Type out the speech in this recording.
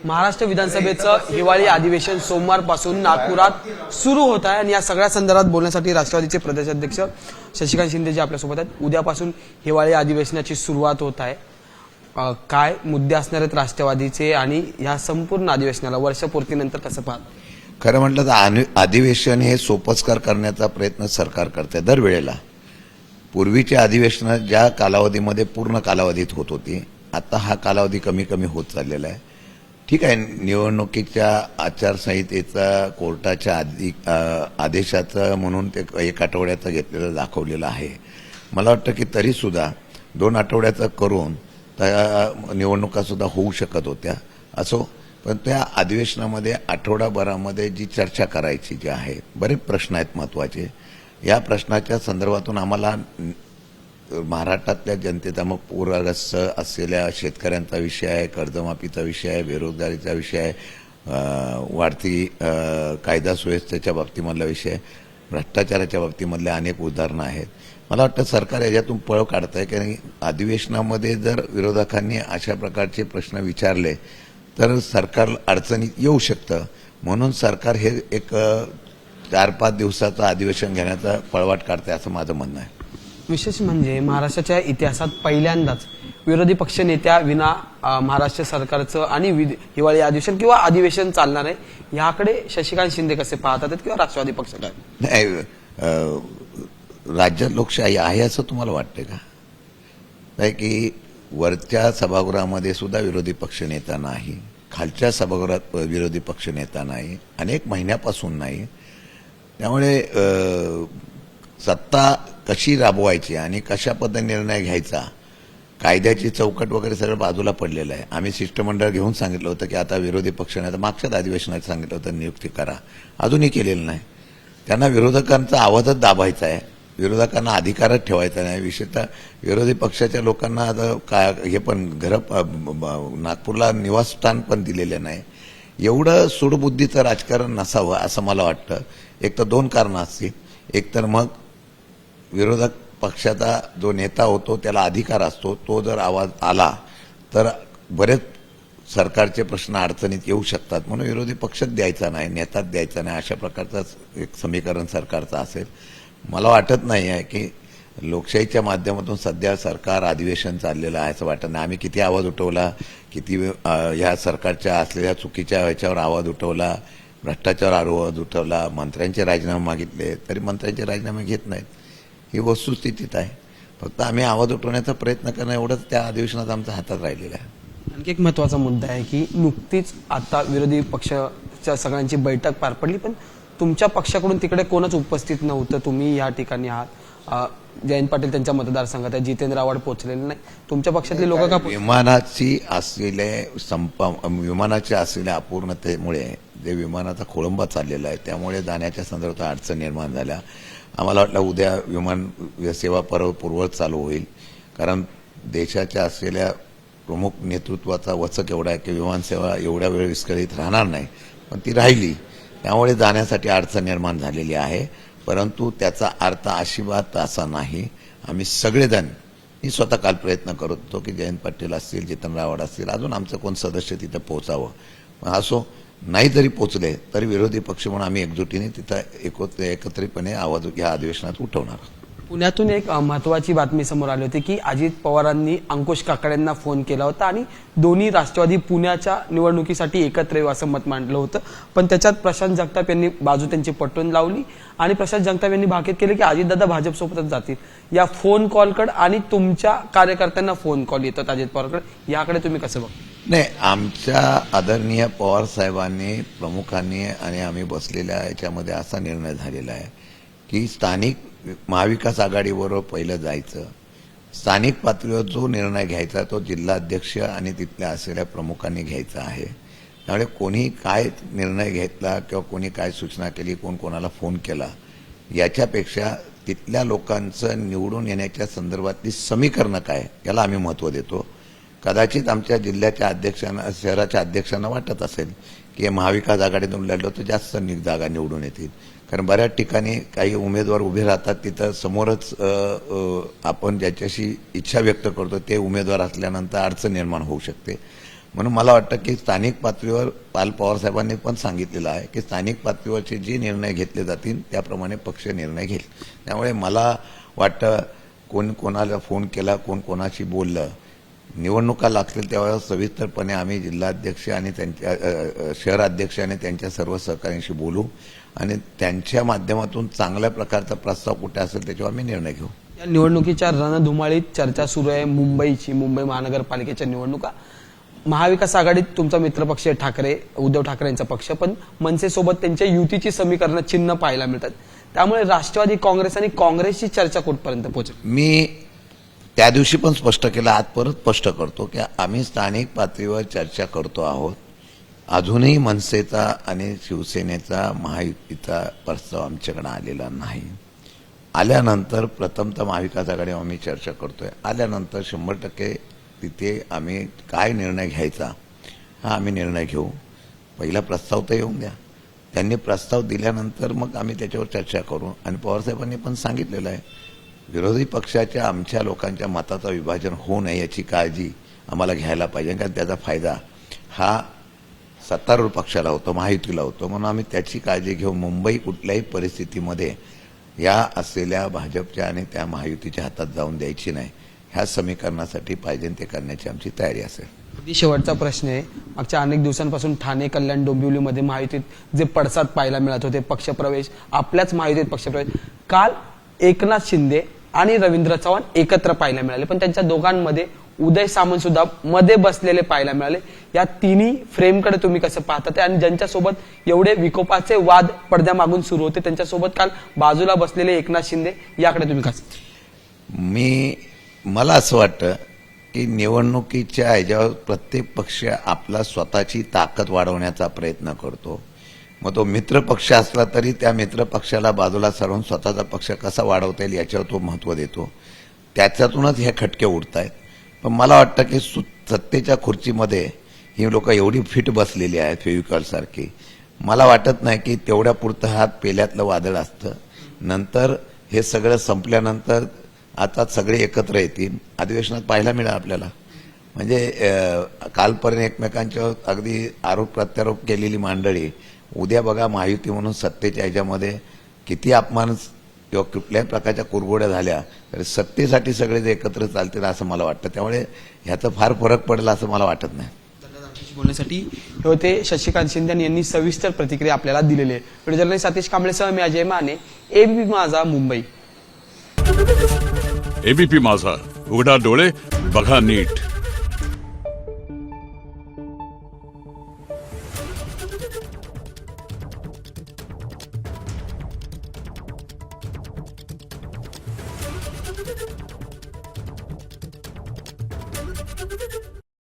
महाराष्ट्र विधानसभेचं हिवाळी अधिवेशन सोमवारपासून नागपुरात सुरू होत आहे आणि या सगळ्या संदर्भात बोलण्यासाठी राष्ट्रवादीचे प्रदेशाध्यक्ष शशिकांत शिंदे जे आपल्यासोबत आहेत। उद्यापासून हिवाळी अधिवेशनाची सुरुवात होत आहे। काय मुद्दे असणार आहेत राष्ट्रवादीचे आणि या संपूर्ण अधिवेशनाला वर्षपूर्तीनंतर कसं पाहत? खरं म्हटलं तर अधिवेशन हे सोपस्कार करण्याचा प्रयत्न सरकार करते दरवेळेला। पूर्वीच्या अधिवेशन ज्या कालावधीमध्ये पूर्ण कालावधीत होत होती, आता हा कालावधी कमी कमी होत चाललेला आहे। ठीक आहे, निवडणुकीच्या आचारसंहितेचा कोर्टाच्या आदेशाचं म्हणून ते 1 आठवड्याचं घेतलेलं दाखवलेलं आहे। मला वाटतं की तरी सुद्धा 2 आठवड्याचं करून त्या निवडणुका सुद्धा होऊ शकत होत्या। असो, पण त्या अधिवेशनामध्ये आठवडाभरामध्ये जी चर्चा करायची जी आहे, बरेच प्रश्न आहेत महत्त्वाचे। या प्रश्नाच्या संदर्भातून आम्हाला महाराष्ट्रातल्या जनतेचा मग पूरग्रस्त असलेल्या शेतकऱ्यांचा विषय आहे, कर्जमाफीचा विषय आहे, बेरोजगारीचा विषय आहे, वाढती कायदा सुव्यवस्थेच्या बाबतीमधला विषय आहे, भ्रष्टाचाराच्या बाबतीमधल्या अनेक उदाहरणं आहेत। मला वाटतं सरकार याच्यातून पळ काढत आहे, कारण अधिवेशनामध्ये जर विरोधकांनी अशा प्रकारचे प्रश्न विचारले तर सरकार अडचणीत येऊ शकतं। म्हणून सरकार हे एक 4-5 दिवसाचं अधिवेशन घेण्याचा पळवाट काढते असं माझं म्हणणं आहे। विशेष म्हणजे महाराष्ट्राच्या इतिहासात पहिल्यांदाच विरोधी पक्ष नेत्या विना महाराष्ट्र सरकारचं आणि हिवाळी अधिवेशन किंवा अधिवेशन चालणार आहे, याकडे शशिकांत शिंदे कसे पाहतात किंवा राष्ट्रवादी पक्ष काय? नाही, राज्यात लोकशाही आहे असं तुम्हाला वाटते का? नाही की वरच्या सभागृहामध्ये सुद्धा विरोधी पक्ष नेता नाही, खालच्या सभागृहात विरोधी पक्ष नेता नाही, अनेक महिन्यापासून नाही। त्यामुळे सत्ता कशी राबवायची आणि कशा पद्धतीने निर्णय घ्यायचा, कायद्याची चौकट वगैरे सगळं बाजूला पडलेलं आहे। आम्ही शिष्टमंडळ घेऊन सांगितलं होतं की आता विरोधी पक्षाने आता मागच्याच अधिवेशनात सांगितलं होतं नियुक्ती करा, अजूनही केलेलं नाही। त्यांना विरोधकांचा आवाजच दाबायचा आहे, विरोधकांना अधिकारच ठेवायचा नाही। विशेषतः विरोधी पक्षाच्या लोकांना आता हे पण नागपूरला निवासस्थान पण दिलेलं नाही। एवढं सूडबुद्धीचं राजकारण नसावं असं मला वाटतं। एक तर 2 कारणं असतील, एक तर मग विरोधक पक्षाचा जो नेता होतो त्याला अधिकार असतो, तो जर आवाज आला तर बरेच सरकारचे प्रश्न अडचणीत येऊ शकतात, म्हणून विरोधी पक्षच द्यायचा नाही, नेताच द्यायचा नाही, अशा प्रकारचं एक समीकरण सरकारचं असेल। मला वाटत नाही आहे की लोकशाहीच्या माध्यमातून सध्या सरकार अधिवेशन चाललेलं आहे असं वाटत नाही। आम्ही किती आवाज उठवला, किती या सरकारच्या असलेल्या चुकीच्या ह्याच्यावर आवाज उठवला, भ्रष्टाचारावर आवाज उठवला, मंत्र्यांचे राजीनामे मागितले तरी मंत्र्यांचे राजीनामे घेत नाहीत, ही वस्तुस्थितीत आहे। फक्त आम्ही आवाज उठवण्याचा प्रयत्न करणं एवढंच त्या अधिवेशनात आमच्या हातात राहिलेलं आहे। आणखी एक महत्त्वाचा मुद्दा आहे की नुकतीच आता विरोधी पक्षाच्या सगळ्यांची बैठक पार पडली, पण तुमच्या पक्षाकडून तिकडे कोणच उपस्थित नव्हतं। तुम्ही या ठिकाणी आहात, जयंत पाटील त्यांच्या मतदारसंघात आहे, जितेंद्र आव्हाड पोहोचलेले नाही। तुमच्या पक्षातले लोक का? विमानाच्या असलेल्या अपूर्णतेमुळे जे विमानाचा खोळंबा चाललेला आहे त्यामुळे जाण्याच्या संदर्भात अडचण निर्माण झाल्या। आम्हाला वाटलं उद्या विमान सेवा पूर्ववत चालू होईल, कारण देशाच्या असलेल्या प्रमुख नेतृत्वाचा वचक एवढा आहे की विमानसेवा एवढ्या वेळ विस्कळीत राहणार नाही, पण ती राहिली। त्यामुळे जाण्यासाठी अडचण निर्माण झालेली आहे, परंतु त्याचा अर्थ अजिबात असा नाही। आम्ही सगळेजण, मी स्वतः काल प्रयत्न करत होतो की जयंत पाटील असतील, जितेंद्र आव्हाड असतील, अजून आमचं कोण सदस्य तिथं पोहोचावं। असो, नाही जरी पोचले तरी विरोधी पक्ष म्हणून आम्ही एकजुटीने तिथं एकत्रितपणे आवाज या अधिवेशनात उठवणार। पुण्यातून एक महत्त्वाची बातमी समोर आली होती की अजित पवारांनी अंकुश काकड्यांना फोन केला होता आणि दोन्ही राष्ट्रवादी पुण्याच्या निवडणुकीसाठी एकत्र येऊ असं मत मांडलं होतं, पण त्याच्यात प्रशांत जगताप यांनी बाजू त्यांची पटवून लावली आणि प्रशांत जगताप यांनी भाकीत केले की अजितदादा भाजपसोबतच जातील। या फोन कॉलकडे आणि तुमच्या कार्यकर्त्यांना फोन कॉल येतात अजित पवारकडे, याकडे तुम्ही कसं बघता? नाही, आमच्या आदरणीय पवार साहेबांनी, प्रमुखांनी आणि आम्ही बसलेल्या याच्यामध्ये असा निर्णय झालेला आहे की स्थानिक महाविकास आघाडीबरोबर पहिलं जायचं, स्थानिक पातळीवर जो निर्णय घ्यायचा तो जिल्हाध्यक्ष आणि तिथल्या असलेल्या प्रमुखांनी घ्यायचा आहे। त्यामुळे कोणी काय निर्णय घेतला किंवा कोणी काय सूचना केली, कोण कोणाला फोन केला, याच्यापेक्षा तिथल्या लोकांचं निवडून येण्याच्या संदर्भातली समीकरणं काय याला आम्ही महत्त्व देतो। कदाचित आमच्या जिल्ह्याच्या अध्यक्षांना, शहराच्या अध्यक्षांना वाटत असेल की महाविकास आघाडीतून लढलो तर जास्त जागा निवडून येतील, कारण बऱ्याच ठिकाणी काही उमेदवार उभे राहतात, तिथं समोरच आपण ज्याच्याशी इच्छा व्यक्त करतो ते उमेदवार असल्यानंतर अडचण निर्माण होऊ शकते। म्हणून मला वाटतं की स्थानिक पातळीवर काल पवारसाहेबांनी पण सांगितलेलं आहे की स्थानिक पातळीवरचे जे निर्णय घेतले जातील त्याप्रमाणे पक्ष निर्णय घेईल. त्यामुळे मला वाटतं कोण कोणाला फोन केला, कोण कोणाशी बोललं, निवडणुका लागतील तेव्हा सविस्तरपणे आम्ही जिल्हाध्यक्ष आणि त्यांच्या शहराध्यक्ष आणि त्यांच्या सर्व सहकाऱ्यांशी बोलू आणि त्यांच्या माध्यमातून चांगल्या प्रकारचा प्रस्ताव कुठे असेल त्याच्यावर आम्ही निर्णय घेऊ. या निवडणुकीच्या रणधुमाळीत चर्चा सुरू आहे मुंबई महानगरपालिकेच्या निवडणुका. महाविकास आघाडीत तुमचा मित्रपक्ष ठाकरे, उद्धव ठाकरे यांचा पक्ष, पण मनसेसोबत त्यांच्या युतीची समीकरणं चिन्ह पाहायला मिळतात. त्यामुळे राष्ट्रवादी काँग्रेस आणि काँग्रेसची चर्चा कुठपर्यंत पोहोचेल? मी त्या दिवशी पण स्पष्ट केलं, आज परत स्पष्ट करतो की आम्ही स्थानिक पातळीवर चर्चा करतो आहोत. अजूनही मनसेचा आणि शिवसेनेचा महायुतीचा प्रस्ताव आमच्याकडे आलेला नाही. आल्यानंतर प्रथमतः महाविकास आघाडीवर आम्ही चर्चा करतोय. आल्यानंतर 100% तिथे आम्ही काय निर्णय घ्यायचा हा आम्ही निर्णय घेऊ. पहिला प्रस्ताव तर येऊन द्या. त्यांनी प्रस्ताव दिल्यानंतर मग आम्ही त्याच्यावर चर्चा करू. आणि पवारसाहेबांनी पण सांगितलेलं आहे, विरोधी पक्षाच्या आमच्या लोकांच्या मताचं विभाजन होऊ नये याची काळजी आम्हाला घ्यायला पाहिजे, कारण त्याचा फायदा हा सत्तारूढ पक्षाला होतो, महायुतीला होतो. म्हणून आम्ही त्याची काळजी घेऊ. मुंबई कुठल्याही परिस्थितीमध्ये या असलेल्या भाजपच्या आणि त्या महायुतीच्या हातात जाऊन द्यायची नाही. ह्या समीकरणासाठी पाहिजे ते करण्याची आमची तयारी असेल. अगदी शेवटचा प्रश्न आहे, मागच्या अनेक दिवसांपासून ठाणे, कल्याण, डोंबिवलीमध्ये महायुतीत जे पडसाद पाहायला मिळत होते, पक्षप्रवेश, आपल्याच महायुतीत पक्षप्रवेश, काल एकनाथ शिंदे आणि रवींद्र चव्हाण एकत्र पाहायला मिळाले, पण त्यांच्या दोघांमध्ये उदय सामंत सुद्धा मध्ये बसलेले पाहायला मिळाले. या तिन्ही फ्रेमकडे तुम्ही कसं पाहता आणि ज्यांच्यासोबत एवढे विकोपाचे वाद पडद्यामागून सुरू होते त्यांच्यासोबत काल बाजूला बसलेले एकनाथ शिंदे, याकडे तुम्ही कसं? मला असं वाटतं की निवडणुकीच्या ह्याच्यावर प्रत्येक पक्ष आपला स्वतःची ताकद वाढवण्याचा प्रयत्न करतो. मग तो मित्र पक्ष असला तरी त्या मित्र पक्षाला बाजूला सारून स्वतःचा पक्ष कसा वाढवता येईल याच्यावर तो महत्व देतो. त्याच्यातूनच हे खटके उडत आहेत. पण मला वाटतं की सत्तेच्या खुर्चीमध्ये ही लोक एवढी फिट बसलेली आहेत फेविकॉल सारखी, मला वाटत नाही की तेवढ्या पुरतं हा पेल्यातलं वादळ असतं. नंतर हे सगळं संपल्यानंतर आता सगळे एकत्र येतील. अधिवेशनात पाहायला मिळालं आपल्याला, म्हणजे कालपर्यंत एकमेकांच्यावर अगदी आरोप प्रत्यारोप केलेली मंडळी उद्या बघा महायुती म्हणून सत्तेच्या ह्याच्यामध्ये किती अपमान किंवा कुठल्याही प्रकारच्या कुरघोड्या झाल्या तरी सत्तेसाठी सगळे जे एकत्र चालतील असं मला वाटतं. त्यामुळे ह्याचा फार फरक पडेल असं मला वाटत नाही. बोलण्यासाठी हे होते शशिकांत शिंदे यांनी सविस्तर प्रतिक्रिया आपल्याला दिलेली आहे. व्हिडिओ जर्नलिस्ट सतीश कांबळेसह मी अजय माने, एबीपी माझा, मुंबई. एबीपी माझा, उघडा डोळे बघा नीट.